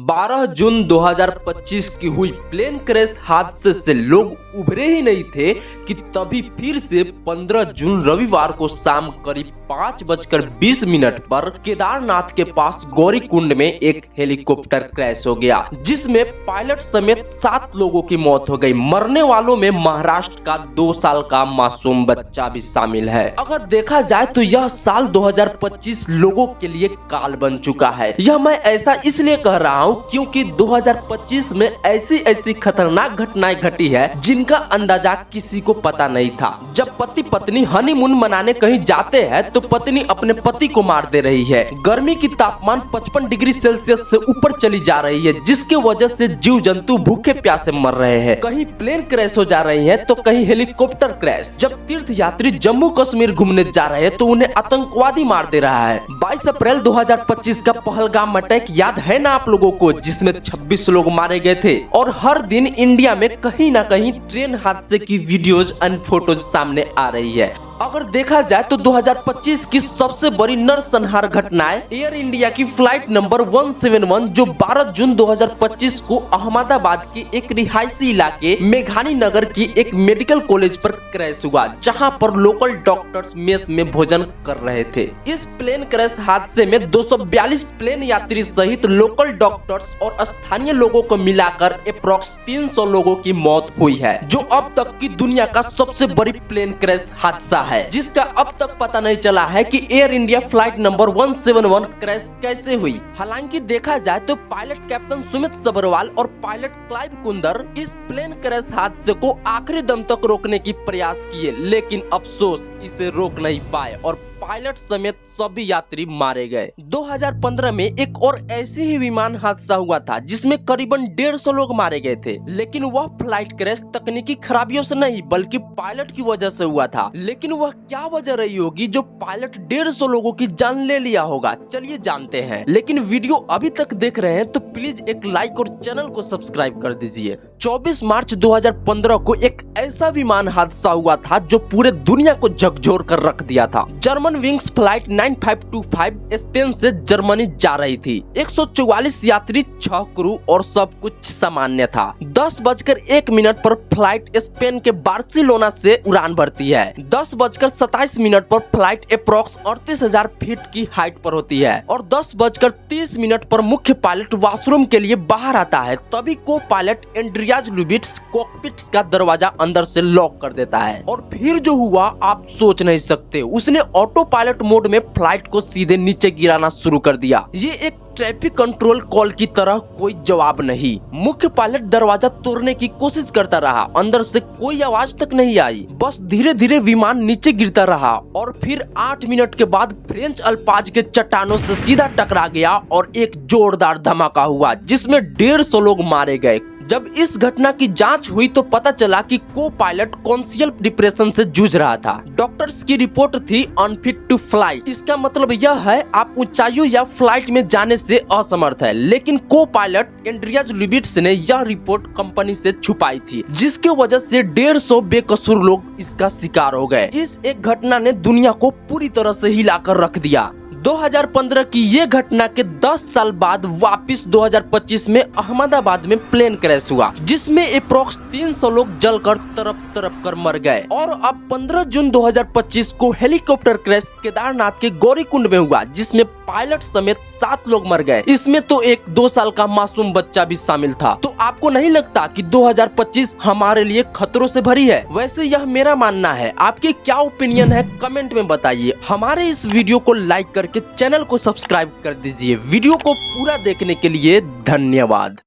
12 जून 2025 की हुई plane crash हादसे से लोग उभरे ही नहीं थे कि तभी फिर से 15 जून रविवार को शाम करीब 5:20 पर केदारनाथ के पास गौरीकुंड में एक हेलीकॉप्टर क्रैश हो गया, जिसमें पायलट समेत 7 लोगों की मौत हो गई। मरने वालों में महाराष्ट्र का 2 साल का मासूम बच्चा भी शामिल है। अगर देखा जाए तो यह साल 2025 लोगों के लिए काल बन चुका है। यह मैं ऐसा इसलिए कह रहा हूँ क्योंकि 2025 में ऐसी खतरनाक घटनाएं घटी है जिनका अंदाजा किसी को पता नहीं था। जब पति पत्नी हनीमून मनाने कहीं जाते हैं तो पत्नी अपने पति को मार दे रही है। गर्मी की तापमान 55 डिग्री सेल्सियस से ऊपर चली जा रही है, जिसके वजह से जीव जंतु भूखे प्यासे मर रहे हैं। कहीं प्लेन क्रैश हो जा रही है तो कहीं हेलीकॉप्टर क्रैश। जब तीर्थ यात्री जम्मू कश्मीर घूमने जा रहे हैं तो उन्हें आतंकवादी मार दे रहा है। 22 अप्रैल 2025 का पहलगाम अटैक याद है ना आप लोगों को, जिसमें 26 लोग मारे गए थे। और हर दिन इंडिया में कहीं ना कहीं ट्रेन हादसे की वीडियोज एंड फोटोज सामने आ रही है। अगर देखा जाए तो 2025 की सबसे बड़ी नरसंहार घटनाएं एयर इंडिया की फ्लाइट नंबर 171 जो 12 जून 2025 को अहमदाबाद के एक रिहायशी इलाके मेघानी नगर की एक मेडिकल कॉलेज पर क्रैश हुआ, जहां पर लोकल डॉक्टर्स मेस में भोजन कर रहे थे। इस प्लेन क्रैश हादसे में 242 प्लेन यात्री सहित लोकल डॉक्टर्स और स्थानीय लोगों को मिलाकर अप्रॉक्स 300 लोगों की मौत हुई है, जो अब तक की दुनिया का सबसे बड़ी प्लेन क्रैश हादसा है, जिसका अब तक पता नहीं चला है कि air India flight number 171 crash कैसे हुई। हालांकि देखा जाए तो पायलट कैप्टन सुमित सबरवाल और पायलट क्लाइव कुंदर इस प्लेन क्रैश हादसे को आखिरी दम तक रोकने की प्रयास किए, लेकिन अफसोस इसे रोक नहीं पाए और पायलट समेत सभी यात्री मारे गए। 2015 में एक और ऐसे ही विमान हादसा हुआ था जिसमें करीबन 150 लोग मारे गए थे, लेकिन वह फ्लाइट क्रैश तकनीकी खराबियों से नहीं बल्कि पायलट की वजह से हुआ था। लेकिन वह क्या वजह रही होगी जो पायलट 150 लोगों की जान ले लिया होगा, चलिए जानते हैं। लेकिन वीडियो अभी तक देख रहे हैं तो प्लीज एक लाइक और चैनल को सब्सक्राइब कर दीजिए। 24 मार्च 2015 को एक ऐसा विमान हादसा हुआ था जो पूरे दुनिया को झकझोर कर रख दिया था। जर्मन विंग्स फ्लाइट 9525 स्पेन से जर्मनी जा रही थी। 144 यात्री, 6 क्रू और सब कुछ सामान्य था। 10:01 पर फ्लाइट स्पेन के बार्सिलोना से उड़ान भरती है। 10:27 पर फ्लाइट अप्रॉक्स 38,000 फीट की हाइट पर होती है और 10:30 पर मुख्य पायलट वॉशरूम के लिए बाहर आता है। तभी को पायलट एंड्रियाज लुबिट्स कॉकपिट का दरवाजा अंदर से लॉक कर देता है और फिर जो हुआ आप सोच नहीं सकते। उसने ऑटो पायलट मोड में फ्लाइट को सीधे नीचे गिराना शुरू कर दिया। ये एक ट्रैफिक कंट्रोल कॉल की तरह कोई जवाब नहीं। मुख्य पायलट दरवाजा तोड़ने की कोशिश करता रहा, अंदर से कोई आवाज तक नहीं आई। बस धीरे धीरे विमान नीचे गिरता रहा और फिर 8 मिनट के बाद फ्रेंच अल्पाज के चट्टानों से सीधा टकरा गया और एक जोरदार धमाका हुआ जिसमें 150 लोग मारे गए। जब इस घटना की जांच हुई तो पता चला कि को पायलट कॉन्शियल डिप्रेशन से जूझ रहा था। डॉक्टर्स की रिपोर्ट थी अनफिट टू फ्लाई। इसका मतलब यह है आप ऊंचाइयों या फ्लाइट में जाने से असमर्थ है। लेकिन को पायलट एंड्रियाज लुबिट्स ने यह रिपोर्ट कंपनी से छुपाई थी, जिसके वजह से 150 बेकसूर लोग इसका शिकार हो गए। इस एक घटना ने दुनिया को पूरी तरह से हिलाकर रख दिया। 2015 की ये घटना के 10 साल बाद वापस 2025 में अहमदाबाद में प्लेन क्रैश हुआ, जिसमें अप्रॉक्स 300 लोग जलकर तरफ कर मर गए। और अब 15 जून 2025 को हेलीकॉप्टर क्रैश केदारनाथ के गौरीकुंड में हुआ, जिसमें पायलट समेत 7 लोग मर गए। इसमें तो एक 2 साल का मासूम बच्चा भी शामिल था। तो आपको नहीं लगता कि 2025 हमारे लिए खतरों से भरी है? वैसे यह मेरा मानना है, आपके क्या ओपिनियन है कमेंट में बताइए। हमारे इस वीडियो को लाइक करके चैनल को सब्सक्राइब कर दीजिए। वीडियो को पूरा देखने के लिए धन्यवाद।